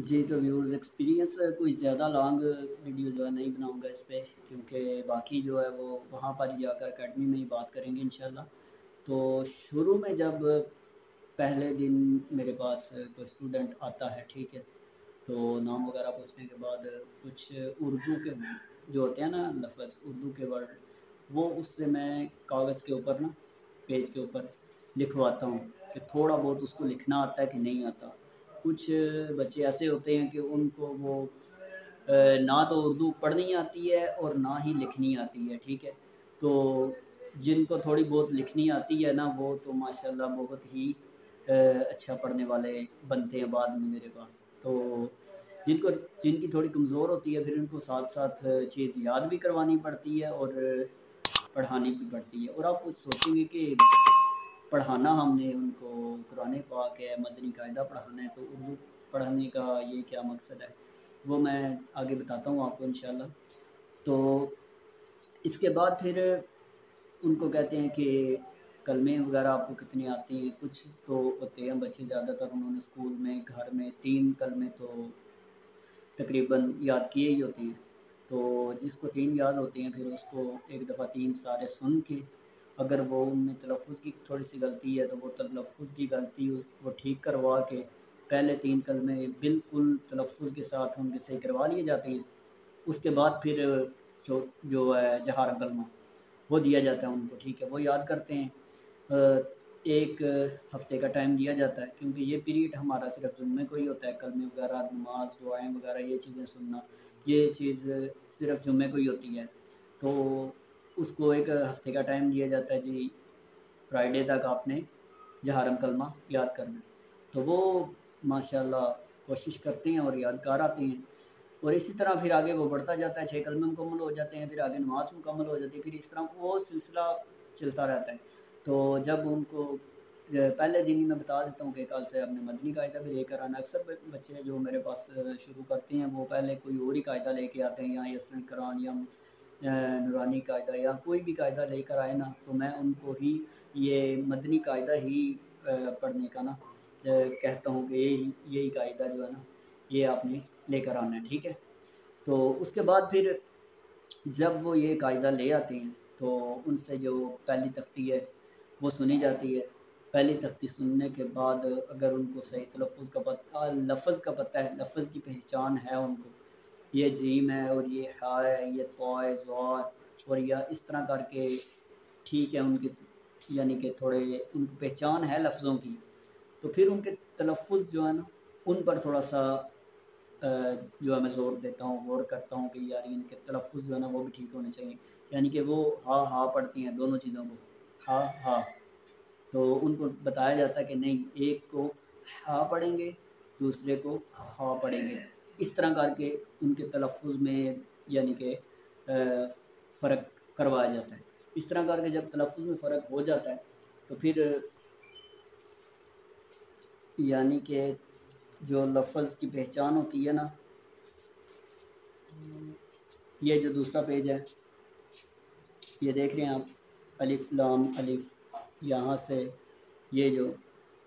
जी, तो viewers experience कोई ज़्यादा लॉन्ग वीडियो जो है नहीं बनाऊँगा इस पे, क्योंकि बाकी जो है वो वहाँ पर ही जाकर अकेडमी में ही बात करेंगे इंशाल्लाह। तो शुरू में जब पहले दिन मेरे पास कोई स्टूडेंट आता है, ठीक है, तो नाम वगैरह पूछने के बाद कुछ उर्दू के जो होते हैं ना लफ्ज़, उर्दू के वर्ड, वो उससे मैं कागज़ के ऊपर ना, पेज के ऊपर लिखवाता हूँ कि थोड़ा बहुत उसको लिखना आता है कि नहीं आता। कुछ बच्चे ऐसे होते हैं कि उनको वो ना तो उर्दू पढ़नी आती है और ना ही लिखनी आती है, ठीक है। तो जिनको थोड़ी बहुत लिखनी आती है ना, वो तो माशाल्लाह बहुत ही अच्छा पढ़ने वाले बनते हैं बाद में मेरे पास। तो जिनको जिनकी थोड़ी कमज़ोर होती है, फिर उनको साथ साथ चीज़ याद भी करवानी पड़ती है और पढ़ानी भी पड़ती है। और आप कुछ सोचेंगे कि पढ़ाना हमने उनको कुरान पाक है, मदनी कायदा पढ़ाना है, तो उर्दू पढ़ाने का ये क्या मकसद है, वो मैं आगे बताता हूँ आपको इंशाल्लाह। तो इसके बाद फिर उनको कहते हैं कि कलमे वगैरह आपको कितने आते हैं। कुछ तो होते हैं बच्चे, ज़्यादातर उन्होंने स्कूल में घर में 3 कलमे तो तकरीबन याद किए ही होते हैं। तो जिसको 3 याद होते हैं, फिर उसको एक दफ़ा 3 सारे सुन के, अगर वो उनमें तलफ़्फ़ुज़ की थोड़ी-सी गलती है, तो वो तलफ़्फ़ुज़ की गलती वो ठीक करवा के पहले 3 कलमे बिल्कुल तलफ़्फ़ुज़ के साथ उनके सही करवा लिए जाते हैं। उसके बाद फिर जो जो है जहार कलमा, वो दिया जाता है उनको, ठीक है, वो याद करते हैं। एक हफ़्ते का टाइम दिया जाता है, क्योंकि ये पीरियड हमारा सिर्फ़ जुम्मे को ही होता है। कलमे वगैरह, नमाज़, दुआएँ वगैरह, ये चीज़ें सुनना, ये चीज़ सिर्फ़ जुम्मे को ही होती है। तो उसको एक हफ़्ते का टाइम दिया जाता है जी, फ्राइडे तक आपने जहारम कलमा याद करना है। तो वो माशाल्लाह कोशिश करते हैं और यादगार आते हैं। और इसी तरह फिर आगे वो बढ़ता जाता है, 6 कलमे मुकम्मल हो जाते हैं, फिर आगे नमाज़ मुकम्मल हो जाती है, फिर इस तरह वो सिलसिला चलता रहता है। तो जब उनको पहले दिन ही मैं बता देता हूँ कि कल से आपने मदनी कायदा भी लेकर आना। अक्सर बच्चे जो मेरे पास शुरू करते हैं, वो पहले कोई और ही कायदा लेके आते हैं, या यसरन कुरान या नूरानी कायदा या कोई भी कायदा लेकर आए ना, तो मैं उनको ही ये मदनी कायदा ही पढ़ने का ना कहता हूँ कि यही यही कायदा जो है ना, ये आपने लेकर आना है, ठीक है। तो उसके बाद फिर जब वो ये कायदा ले आते हैं, तो उनसे जो पहली तख्ती है वो सुनी जाती है। पहली तख्ती सुनने के बाद अगर उनको सही तलफ़्फ़ुज़ का पता, लफ़्ज़ का पता है, लफ़्ज़ की पहचान है उनको, ये जीम है और ये हा है, ये तो है, ज़ार, और या इस तरह करके, ठीक है, उनकी यानी कि थोड़े उनको पहचान है लफ्ज़ों की, तो फिर उनके तलफ़्फ़ुज़ जो है ना, उन पर थोड़ा-सा जो है मैं ज़ोर देता हूँ, गौर करता हूँ कि यार इनके तलफ़्फ़ुज़ जो है ना वो भी ठीक होने चाहिए। यानी कि वो हा, हा पढ़ती हैं दोनों चीज़ों को, हा, हा। तो उनको बताया जाता है कि नहीं, एक को हा पढ़ेंगे, दूसरे को हा पढ़ेंगे। इस तरह करके उनके तलफ़्फ़ुज़ में यानी कि फ़र्क करवाया जाता है। इस तरह करके जब तलफ़्फ़ुज़ में फ़र्क हो जाता है, तो फिर यानी कि जो लफ़्ज़ की पहचान होती है ना, ये जो दूसरा पेज है, ये देख रहे हैं आप, अलिफ लाम अलिफ, यहाँ से ये जो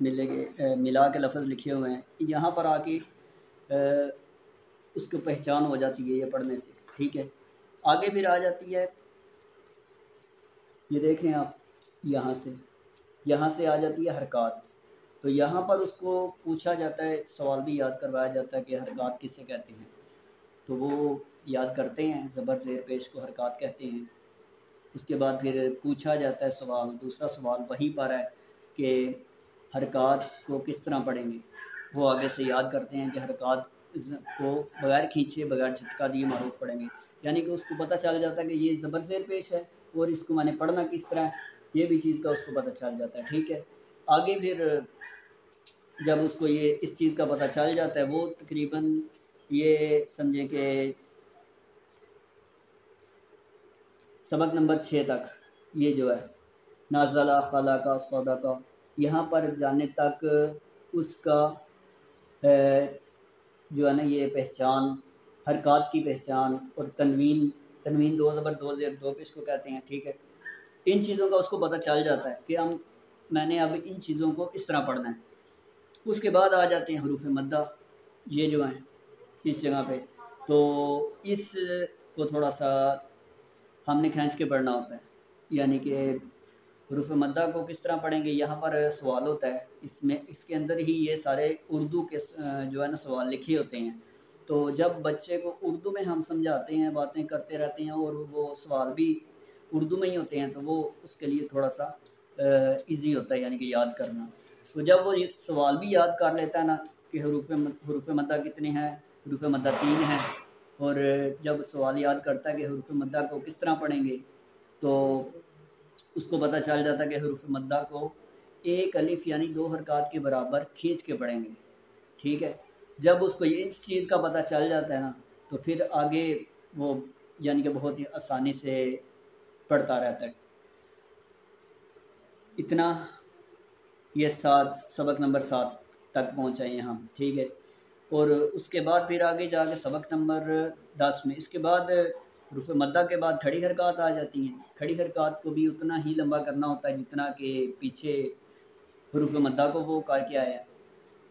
मिला के लफ्ज़ लिखे हुए हैं, यहाँ पर आके उसकी पहचान हो जाती है ये पढ़ने से, ठीक है। आगे फिर आ जाती है, ये देख रहे हैं आप, यहाँ से आ जाती है हरकत। तो यहाँ पर उसको पूछा जाता है, सवाल भी याद करवाया जाता है कि हरकत किसे कहते हैं। तो वो याद करते हैं, ज़बर ज़ेर पेश को हरकत कहते हैं। उसके बाद फिर पूछा जाता है सवाल, दूसरा सवाल वहीं पर है कि हरकत को किस तरह पढ़ेंगे। वो आगे से याद करते हैं कि हरकत को बगैर खींचे, बगैर झटका दिए मारूफ पढ़ेंगे। यानी कि उसको पता चल जाता है कि ये ज़बर ज़ेर पेश है और इसको मैंने पढ़ना किस तरह है, ये भी चीज़ का उसको पता चल जाता है, ठीक है। आगे फिर जब उसको ये इस चीज़ का पता चल जाता है, वो तकरीबन ये समझे कि सबक नंबर 6 तक, ये जो है नाज़ला खला का सौदा का, यहाँ पर जाने तक उसका जो है ना ये पहचान, हरकत की पहचान और तनवीन, तनवीन दो ज़बर दो ज़ेर दो पेश को कहते हैं, ठीक है। इन चीज़ों का उसको पता चल जाता है कि मैंने अब इन चीज़ों को इस तरह पढ़ना है। उसके बाद आ जाते हैं हरूफ मद्दा। ये जो है इस जगह पे, तो इस को थोड़ा सा हमने खींच के पढ़ना होता है। यानी कि हरूफ मद्दा को किस तरह पढ़ेंगे, यहाँ पर सवाल होता है, इसमें इसके अंदर ही ये सारे उर्दू के जो है ना सवाल लिखे होते हैं। तो जब बच्चे को उर्दू में हम समझाते हैं, बातें करते रहते हैं और वो सवाल भी उर्दू में ही होते हैं, तो वो उसके लिए थोड़ा सा इजी होता है, यानी कि याद करना। तो जब वो सवाल भी याद कर लेता है ना कि हरूफ मद्दा कितने हैं, हरूफ मद्दा 3 हैं, और जब सवाल याद करता है कि हरूफ मद्दा को किस तरह पढ़ेंगे, तो उसको पता चल जाता है कि हरूफ मद्दा को एक अलिफ यानी 2 हरकत के बराबर खींच के पढ़ेंगे। ठीक है, जब उसको इस चीज़ का पता चल जाता है ना, तो फिर आगे वो यानी कि बहुत ही आसानी से पढ़ता रहता है। इतना ये सबक नंबर 7 तक पहुँचाए हैं हम। ठीक है, और उसके बाद फिर आगे जाके सबक नंबर 10 में, इसके बाद हरूफ मद्दा के बाद खड़ी हरकत आ जाती हैं। खड़ी हरकत को भी उतना ही लंबा करना होता है जितना कि पीछे हरूफ मद्दा को वो करके आया है।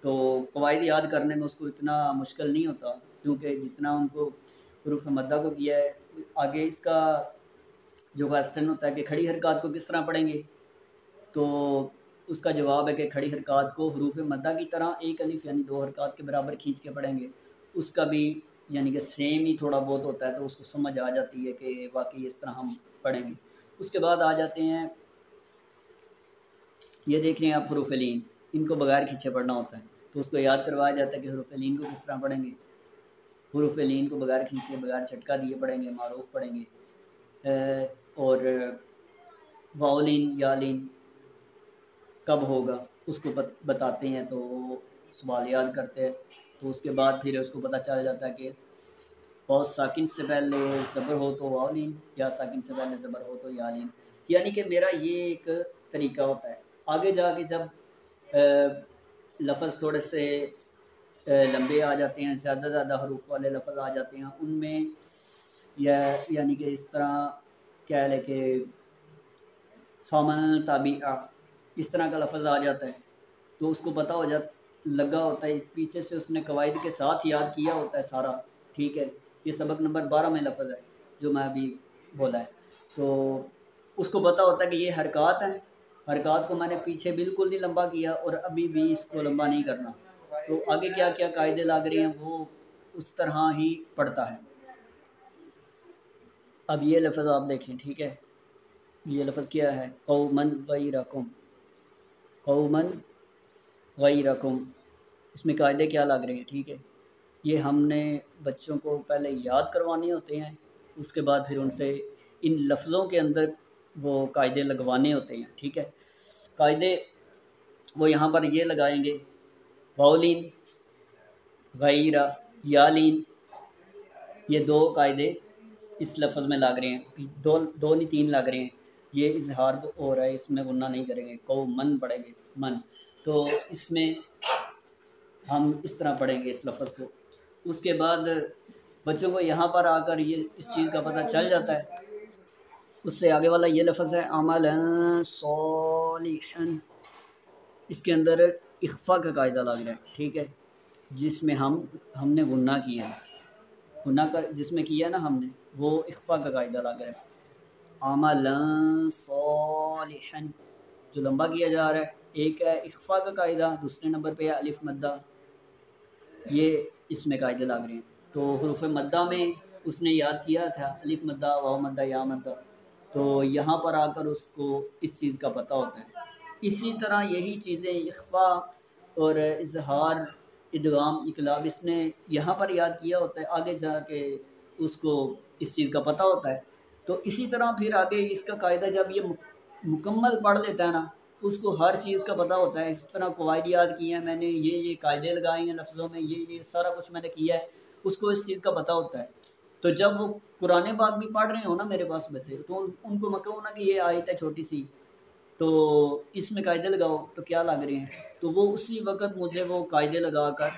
तो कवायद याद करने में उसको इतना मुश्किल नहीं होता, क्योंकि जितना उनको हरूफ मद्दा को किया है। आगे इसका जो क्वेश्चन होता है कि खड़ी हरकत को किस तरह पढ़ेंगे, तो उसका जवाब है कि खड़ी हरकत को हरूफ मद्दा की तरह एक अलिफ यानी 2 हरकत के बराबर खींच के पढ़ेंगे। उसका भी यानी कि सेम ही थोड़ा बहुत होता है, तो उसको समझ आ जाती है कि वाकई इस तरह हम पढ़ेंगे। उसके बाद आ जाते हैं, ये देख रहे हैं आप हरूफ लीन, इनको बगैर खींचे पढ़ना होता है, तो उसको याद करवाया जाता है कि हरूफ लीन को किस तरह पढ़ेंगे। हरूफ लीन को बगैर खींचे, बगैर झटका दिए पढ़ेंगे, मारूफ पढ़ेंगे। और वाउलिन या लीन कब होगा उसको बताते हैं, तो सवाल याद करते हैं। तो उसके बाद फिर उसको पता चल जाता है कि और साकिन से पहले ज़बर हो तो वालिन, या साकिन से पहले ज़बर हो तो यालिन। यानी कि मेरा ये एक तरीका होता है। आगे जाके जब लफ्ज़ थोड़े से लंबे आ जाते हैं, ज़्यादा हरूफ वाले लफ्ज़ आ जाते हैं, उनमें यानी कि इस तरह कह लें कि फ़मन ताबिआ, इस तरह का लफ्ज़ आ जाता है, तो उसको पता हो लगा होता है, पीछे से उसने कवायद के साथ याद किया होता है सारा। ठीक है, ये सबक नंबर 12 में लफ्ज़ है जो मैं अभी बोला है। तो उसको पता होता है कि ये हरकत है, हरकत को मैंने पीछे बिल्कुल नहीं लंबा किया और अभी भी इसको लंबा नहीं करना। तो आगे क्या क्या कायदे लग रहे हैं वो उस तरह ही पढ़ता है। अब ये लफ्ज़ आप देखें। ठीक है, ये लफ्ज़ क्या है, कौमन गैरकुम, कौमन गैरकुम, इसमें कायदे क्या लग रहे हैं। ठीक है, ये हमने बच्चों को पहले याद करवाने होते हैं, उसके बाद फिर उनसे इन लफ्ज़ों के अंदर वो कायदे लगवाने होते हैं। ठीक है, कायदे वो यहाँ पर ये लगाएंगे, वाउलिन, गैरा, यालिन, ये 2 कायदे इस लफ्ज़ में लग रहे हैं। दो नहीं 3 लग रहे हैं। ये इजहार हो रहा है, इसमें गुन्ना नहीं करेंगे, कौ मन पढ़ेंगे, मन। तो इसमें हम इस तरह पढ़ेंगे इस लफ्ज़ को। उसके बाद बच्चों को यहाँ पर आकर ये इस चीज़ का पता चल जाता है। उससे आगे वाला ये लफ्ज़ है अमलन सालिहन, इसके अंदर इख्फा का कायदा लग रहा है। ठीक है, जिसमें हमने गुन्ना किया है, गुन्ना का जिसमें किया ना हमने, वो इख्फा का कायदा लग रहा है। अमलन सालिहन जो लंबा किया जा रहा है, एक है इख्फा का कायदा, दूसरे नंबर पे है अलिफ मद्दा, ये इसमें कायदे लग रहे हैं। तो हरूफ मद्दा में उसने याद किया था अलिफ मद्दा, वाव मद्दा, या मद्दा, तो यहाँ पर आकर उसको इस चीज़ का पता होता है। इसी तरह यही चीज़ें इख्फा और इजहार, इदगाम, इकलाब, इसने यहाँ पर याद किया होता है, आगे जाके उसको इस चीज़ का पता होता है। तो इसी तरह फिर आगे इसका कायदा जब ये मुकम्मल पढ़ लेता है ना, उसको हर चीज़ का पता होता है। इस तरह कवायद याद किए हैं मैंने, ये कायदे लगाए हैं लफ्ज़ों में, ये सारा कुछ मैंने किया है, उसको इस चीज़ का पता होता है। तो जब वो कुरान पाक भी पढ़ रहे हो ना मेरे पास बच्चे, तो उनको मैं कहूँ ना कि ये आयत है छोटी सी, तो इसमें कायदे लगाओ, तो क्या लग रहे हैं, तो वो उसी वक्त मुझे वो कायदे लगा कर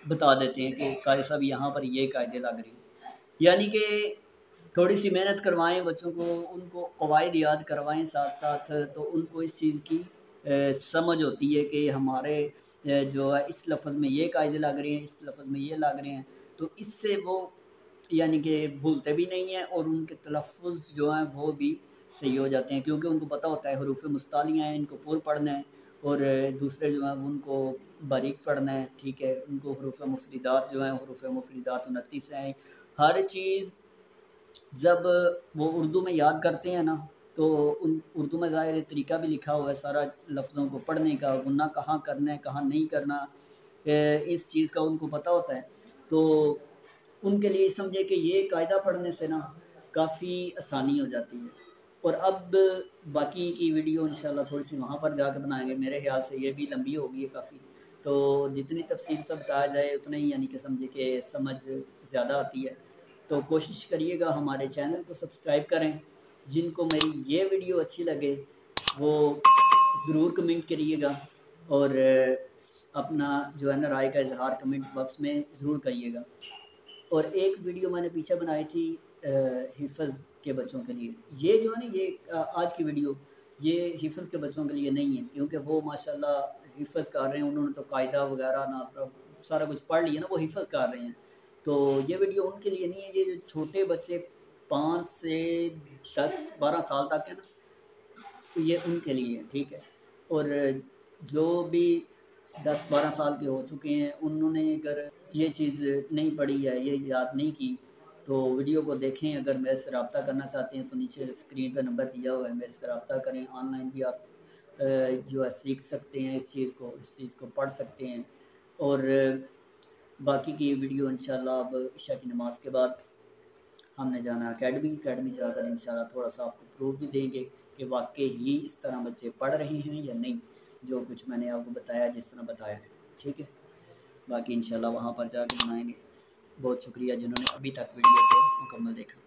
बता देते हैं कि कारी साहब यहाँ पर ये कायदे लग रहे हैं। यानी कि थोड़ी सी मेहनत करवाएं बच्चों को, उनको कवायद याद करवाएं साथ साथ, तो उनको इस चीज़ की समझ होती है कि हमारे जो है इस लफ्ज़ में ये कायदे लग रहे हैं, इस लफ्ज़ में ये लग रहे हैं, तो इससे वो यानी कि भूलते भी नहीं हैं और उनके तलफ़ुज़ जो हैं वो भी सही हो जाते हैं, क्योंकि उनको पता होता है हरूफ़ मुस्तालियाँ हैं, इनको पूर पढ़ना है और दूसरे जो हैं उनको बारीक पढ़ना है, ठीक है। उनको हरूफ़ मुफ़रीदात जो हैं, हरूफ़ मुफ़रीदात 29 हैं। हर चीज़ जब वो उर्दू में याद करते हैं ना, तो उन उर्दू में ज़ाहिर तरीका भी लिखा हुआ है सारा लफ्ज़ों को पढ़ने का, गुन्ना कहाँ करना है, कहाँ नहीं करना, इस चीज़ का उनको पता होता है। तो उनके लिए समझे कि ये कायदा पढ़ने से ना काफ़ी आसानी हो जाती है। और अब बाकी की वीडियो इंशाल्लाह थोड़ी-सी वहाँ पर जाकर बनाएँगे, मेरे ख़्याल से ये भी लंबी हो गई है काफ़ी। तो जितनी तफ़सील से बताया जाए उतना ही यानी कि समझे कि समझ ज़्यादा आती है। तो कोशिश करिएगा हमारे चैनल को सब्सक्राइब करें। जिनको मेरी ये वीडियो अच्छी लगे वो ज़रूर कमेंट करिएगा और अपना जो है ना राय का इज़हार कमेंट बॉक्स में ज़रूर करिएगा। और एक वीडियो मैंने पीछे बनाई थी हिफ़्ज़ के बच्चों के लिए। ये जो है ना ये आज की वीडियो ये हिफ़्ज़ के बच्चों के लिए नहीं है, क्योंकि वो माशाल्लाह हिफ़्ज़ कर रहे हैं, उन्होंने तो कायदा वगैरह नासरा सारा कुछ पढ़ लिया ना, वो हिफ़्ज़ कर रहे हैं। तो ये वीडियो उनके लिए नहीं है, ये जो छोटे बच्चे 5 से 10-12 साल तक है ना, तो ये उनके लिए है, ठीक है। और जो भी 10-12 साल के हो चुके हैं, उन्होंने अगर ये चीज़ नहीं पढ़ी है, ये याद नहीं की, तो वीडियो को देखें। अगर मेरे से रब्ता करना चाहते हैं तो नीचे स्क्रीन पे नंबर दिया हुआ है, मेरे से रब्ता करें। ऑनलाइन भी आप जो है सीख सकते हैं इस चीज़ को पढ़ सकते हैं। और बाकी की वीडियो इंशाल्लाह अब इशा की नमाज़ के बाद हमने जाना अकेडमी जाकर इंशाल्लाह थोड़ा सा आपको प्रूफ भी देंगे कि वाकई ही इस तरह बच्चे पढ़ रहे हैं या नहीं, जो कुछ मैंने आपको बताया जिस तरह बताया है, ठीक है। बाकी इंशाल्लाह वहाँ पर जाकर बनाएंगे। बहुत शुक्रिया जिन्होंने अभी तक वीडियो को मुकम्मल देखा।